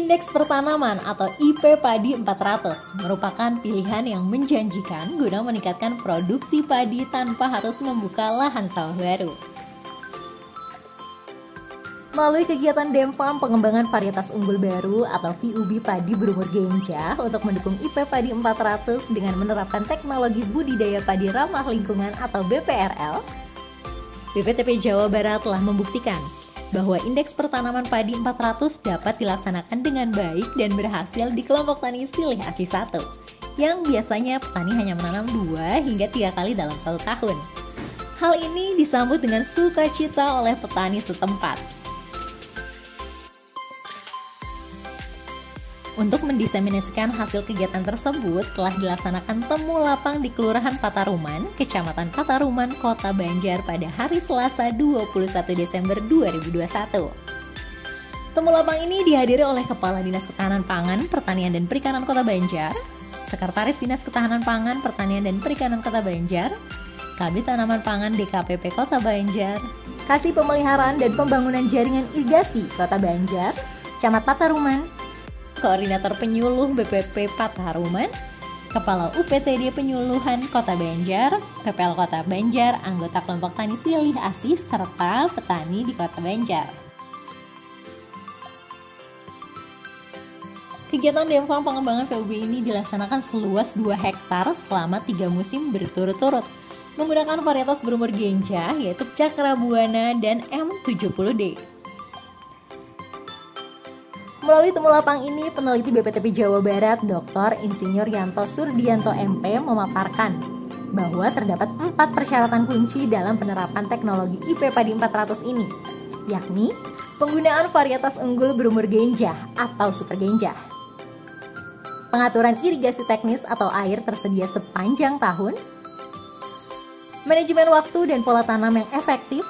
Indeks pertanaman atau IP padi 400 merupakan pilihan yang menjanjikan guna meningkatkan produksi padi tanpa harus membuka lahan sawah baru. Melalui kegiatan Demfarm pengembangan varietas unggul baru atau VUB padi berumur genjah untuk mendukung IP padi 400 dengan menerapkan teknologi budidaya padi ramah lingkungan atau BPRL, BPTP Jawa Barat telah membuktikan bahwa indeks pertanaman padi 400 dapat dilaksanakan dengan baik dan berhasil di kelompok tani Silih Asi 1, yang biasanya petani hanya menanam 2 hingga 3 kali dalam 1 tahun. Hal ini disambut dengan sukacita oleh petani setempat. Untuk mendiseminasikan hasil kegiatan tersebut, telah dilaksanakan temu lapang di Kelurahan Pataruman, Kecamatan Pataruman, Kota Banjar pada hari Selasa 21 Desember 2021. Temu lapang ini dihadiri oleh Kepala Dinas Ketahanan Pangan, Pertanian dan Perikanan Kota Banjar, Sekretaris Dinas Ketahanan Pangan, Pertanian dan Perikanan Kota Banjar, Kabid Tanaman Pangan DKPP Kota Banjar, Kasih Pemeliharaan dan Pembangunan Jaringan Irigasi Kota Banjar, Camat Pataruman, Koordinator Penyuluh BPP Pataruman, Kepala UPTD Penyuluhan Kota Banjar, PPL Kota Banjar, anggota kelompok tani Silih Asi, serta petani di Kota Banjar. Kegiatan Demfarm pengembangan VUB ini dilaksanakan seluas 2 hektar selama 3 musim berturut-turut, menggunakan varietas berumur genjah yaitu Cakrabuana dan M70D. Melalui temu lapang ini, peneliti BPTP Jawa Barat Dr. Insinyur Yanto Surdianto MP memaparkan bahwa terdapat 4 persyaratan kunci dalam penerapan teknologi IP padi 400 ini, yakni penggunaan varietas unggul berumur genjah atau super genjah, pengaturan irigasi teknis atau air tersedia sepanjang tahun, manajemen waktu dan pola tanam yang efektif,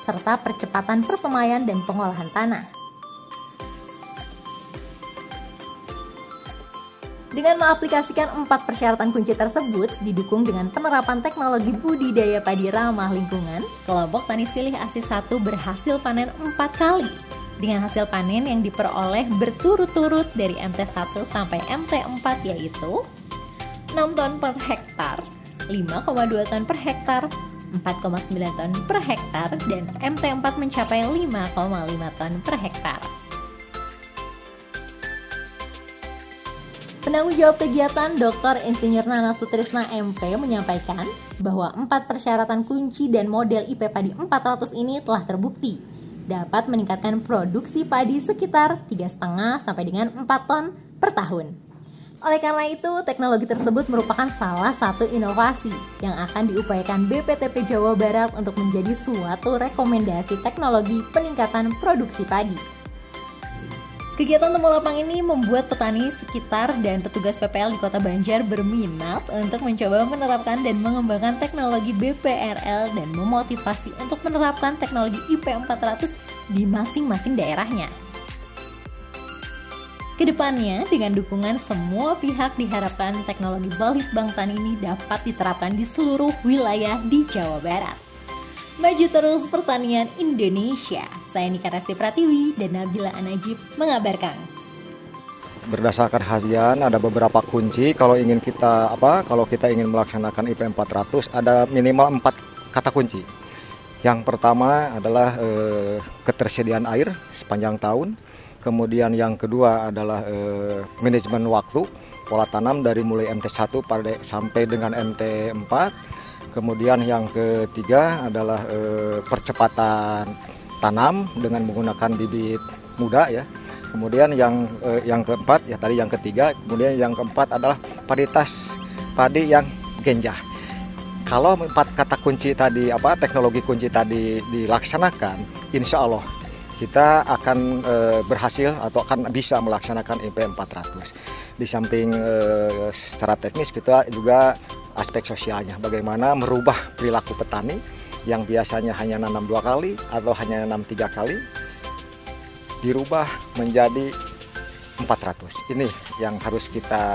serta percepatan persemaian dan pengolahan tanah. Dengan mengaplikasikan 4 persyaratan kunci tersebut, didukung dengan penerapan teknologi budidaya padi ramah lingkungan, kelompok tani Silih Asi 1 berhasil panen 4 kali, dengan hasil panen yang diperoleh berturut-turut dari MT1 sampai MT4 yaitu 6 ton per hektar, 5,2 ton per hektar, 4,9 ton per hektar, dan MT4 mencapai 5,5 ton per hektar. Penanggung jawab kegiatan Dr. Insinyur Nana Sutrisna MP menyampaikan bahwa 4 persyaratan kunci dan model IP padi 400 ini telah terbukti dapat meningkatkan produksi padi sekitar 3,5 sampai dengan 4 ton per tahun. Oleh karena itu, teknologi tersebut merupakan salah satu inovasi yang akan diupayakan BPTP Jawa Barat untuk menjadi suatu rekomendasi teknologi peningkatan produksi padi. Kegiatan temu lapang ini membuat petani sekitar dan petugas PPL di Kota Banjar berminat untuk mencoba menerapkan dan mengembangkan teknologi BPRL dan memotivasi untuk menerapkan teknologi IP 400 di masing-masing daerahnya. Kedepannya, dengan dukungan semua pihak diharapkan teknologi Balitbang Tani ini dapat diterapkan di seluruh wilayah di Jawa Barat. Maju terus pertanian Indonesia. Saya Nika Resti Pratiwi dan Nabila Anajib mengabarkan. Berdasarkan kajian ada beberapa kunci kalau kita ingin melaksanakan IP 400 ada minimal 4 kata kunci. Yang pertama adalah ketersediaan air sepanjang tahun. Kemudian yang kedua adalah manajemen waktu, pola tanam dari mulai MT1 sampai dengan MT4. Kemudian yang ketiga adalah percepatan tanam dengan menggunakan bibit muda ya. Kemudian yang keempat ya tadi yang ketiga, kemudian yang keempat adalah varietas padi yang genjah. Kalau 4 kata kunci tadi teknologi kunci tadi dilaksanakan, insya Allah kita akan berhasil atau akan bisa melaksanakan IP 400. Di samping secara teknis kita juga aspek sosialnya, bagaimana merubah perilaku petani yang biasanya hanya nanam 2 kali atau hanya nanam 3 kali, dirubah menjadi 400. Ini yang harus kita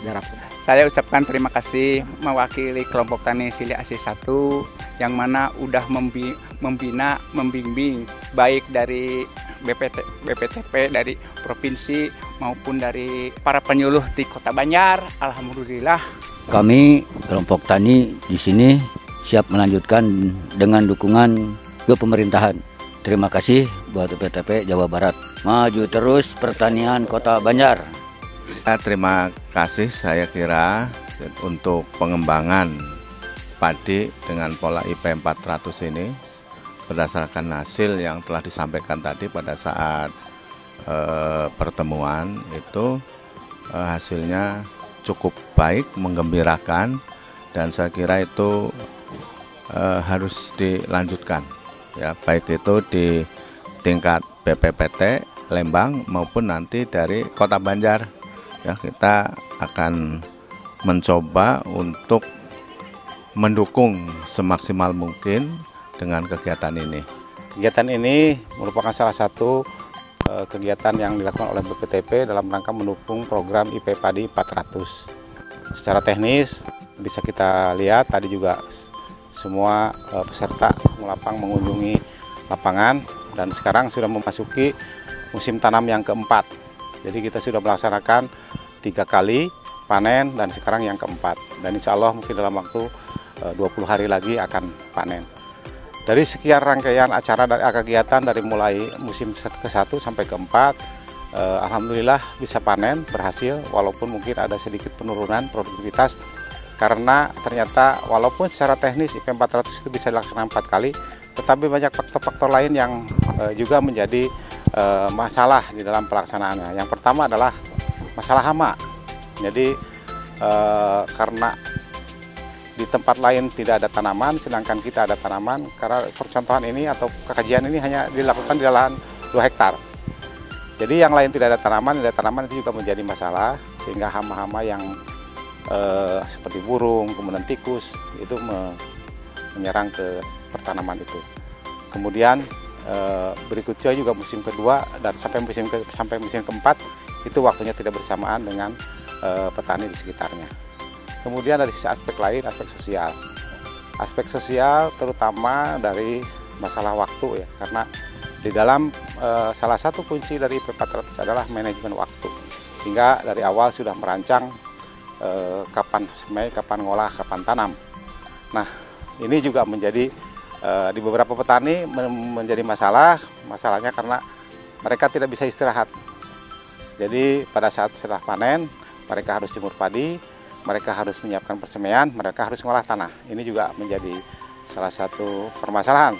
garap. Saya ucapkan terima kasih mewakili kelompok tani Sili Asih 1 yang mana udah membina, membimbing baik dari BPTP dari provinsi maupun dari para penyuluh di Kota Banjar. Alhamdulillah. Kami kelompok tani di sini siap melanjutkan dengan dukungan ke pemerintahan. Terima kasih buat BPTP Jawa Barat. Maju terus pertanian Kota Banjar. Terima kasih saya kira untuk pengembangan padi dengan pola IP 400 ini berdasarkan hasil yang telah disampaikan tadi pada saat pertemuan itu hasilnya cukup baik, menggembirakan, dan saya kira itu harus dilanjutkan ya, baik itu di tingkat BPPT Lembang maupun nanti dari Kota Banjar. Ya, kita akan mencoba untuk mendukung semaksimal mungkin dengan kegiatan ini. Kegiatan ini merupakan salah satu kegiatan yang dilakukan oleh BPTP dalam rangka mendukung program IP Padi 400. Secara teknis bisa kita lihat tadi juga semua peserta lapang mengunjungi lapangan dan sekarang sudah memasuki musim tanam yang keempat. Jadi kita sudah melaksanakan 3 kali panen dan sekarang yang keempat. Dan insya Allah mungkin dalam waktu 20 hari lagi akan panen. Dari sekian rangkaian acara dari kegiatan dari mulai musim ke-1 sampai ke-4, alhamdulillah bisa panen berhasil walaupun mungkin ada sedikit penurunan produktivitas karena ternyata walaupun secara teknis IP 400 itu bisa dilaksanakan 4 kali, tetapi banyak faktor-faktor lain yang juga menjadi masalah di dalam pelaksanaannya. Yang pertama adalah masalah hama. Jadi karena di tempat lain tidak ada tanaman, sedangkan kita ada tanaman, karena percontohan ini atau kajian ini hanya dilakukan di lahan 2 hektar. Jadi yang lain tidak ada tanaman itu juga menjadi masalah, sehingga hama-hama yang seperti burung, kemudian tikus, itu menyerang ke pertanaman itu. Kemudian berikutnya juga musim kedua dan sampai musim keempat itu waktunya tidak bersamaan dengan petani di sekitarnya. Kemudian dari sisi aspek lain, aspek sosial. Aspek sosial terutama dari masalah waktu ya, karena di dalam salah satu kunci dari IP 400 adalah manajemen waktu. Sehingga dari awal sudah merancang kapan semai, kapan ngolah, kapan tanam. Nah, ini juga menjadi di beberapa petani menjadi masalahnya karena mereka tidak bisa istirahat. Jadi pada saat setelah panen mereka harus jemur padi, mereka harus menyiapkan persemaian, mereka harus ngolah tanah. Ini juga menjadi salah satu permasalahan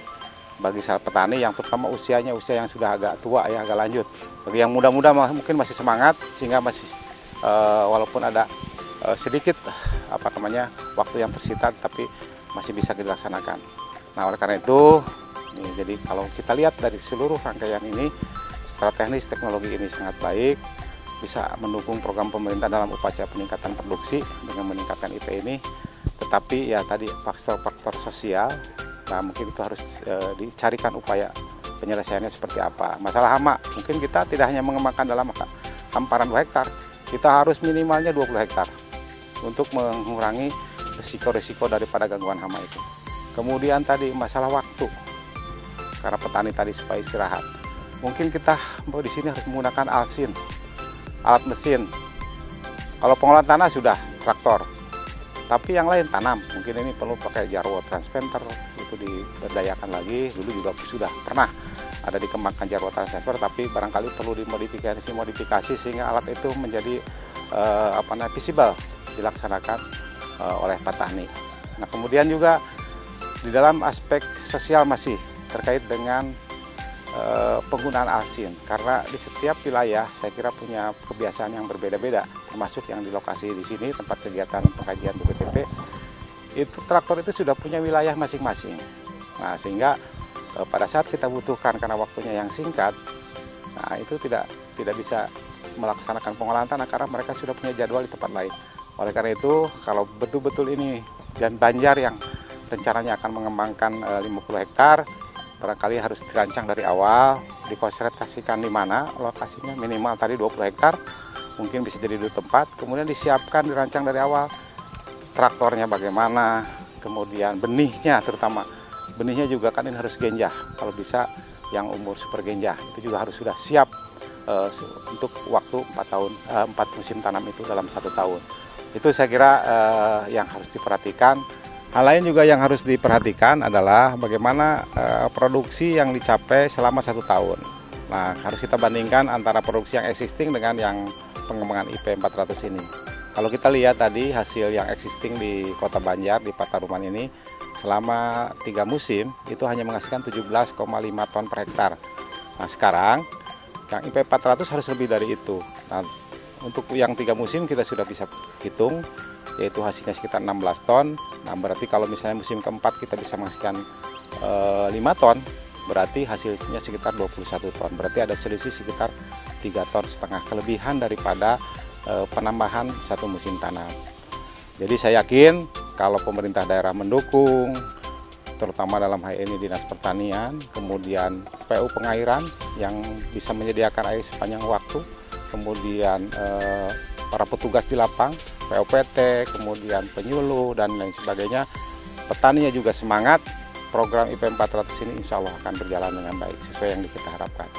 bagi petani yang terutama usia yang sudah agak tua ya, agak lanjut. Bagi yang muda-muda mungkin masih semangat sehingga masih walaupun ada sedikit waktu yang tersita tapi masih bisa dilaksanakan. Nah, oleh karena itu, jadi kalau kita lihat dari seluruh rangkaian ini, secara teknis teknologi ini sangat baik, bisa mendukung program pemerintah dalam upaya peningkatan produksi dengan meningkatkan IP ini. Tetapi ya tadi faktor-faktor sosial, nah mungkin itu harus dicarikan upaya penyelesaiannya seperti apa. Masalah hama, mungkin kita tidak hanya mengembangkan dalam hamparan 2 hektar, kita harus minimalnya 20 hektar untuk mengurangi risiko-risiko daripada gangguan hama itu. Kemudian tadi masalah waktu, karena petani tadi supaya istirahat. Mungkin kita di sini harus menggunakan alat mesin. Kalau pengolahan tanah sudah traktor, tapi yang lain tanam. Mungkin ini perlu pakai jarwo transplanter, itu diberdayakan lagi. Dulu juga sudah pernah ada dikembangkan jarwo transplanter, tapi barangkali perlu dimodifikasi sehingga alat itu menjadi visible dilaksanakan oleh petani. Nah, kemudian juga di dalam aspek sosial masih terkait dengan penggunaan alsin, karena di setiap wilayah saya kira punya kebiasaan yang berbeda-beda, termasuk yang di lokasi di sini tempat kegiatan pengkajian BPTP itu traktor itu sudah punya wilayah masing-masing. Nah, sehingga pada saat kita butuhkan karena waktunya yang singkat, nah itu tidak bisa melaksanakan pengolahan tanah karena mereka sudah punya jadwal di tempat lain. Oleh karena itu, kalau betul-betul ini dan Banjar yang rencananya akan mengembangkan 50 hektar, barangkali harus dirancang dari awal, dikonsentrasikan di mana lokasinya, minimal tadi 20 hektar, mungkin bisa jadi 2 tempat, kemudian disiapkan, dirancang dari awal, traktornya bagaimana, kemudian benihnya terutama, benihnya juga kan ini harus genjah, kalau bisa yang umur super genjah, itu juga harus sudah siap untuk waktu 4 musim tanam itu dalam 1 tahun. Itu saya kira yang harus diperhatikan. Hal lain juga yang harus diperhatikan adalah bagaimana produksi yang dicapai selama 1 tahun. Nah, harus kita bandingkan antara produksi yang existing dengan yang pengembangan IP 400 ini. Kalau kita lihat tadi hasil yang existing di Kota Banjar, di Pataruman ini, selama 3 musim itu hanya menghasilkan 17,5 ton per hektar. Nah, sekarang yang IP 400 harus lebih dari itu. Nah, untuk yang 3 musim kita sudah bisa hitung, yaitu hasilnya sekitar 16 ton. Nah, berarti kalau misalnya musim keempat kita bisa menghasilkan 5 ton, berarti hasilnya sekitar 21 ton. Berarti ada selisih sekitar 3,5 ton kelebihan daripada penambahan 1 musim tanam. Jadi saya yakin kalau pemerintah daerah mendukung, terutama dalam hal ini Dinas Pertanian, kemudian PU Pengairan yang bisa menyediakan air sepanjang waktu, kemudian para petugas di lapang, POPT, kemudian penyuluh dan lain sebagainya, petaninya juga semangat, program IP 400 ini insya Allah akan berjalan dengan baik sesuai yang kita harapkan.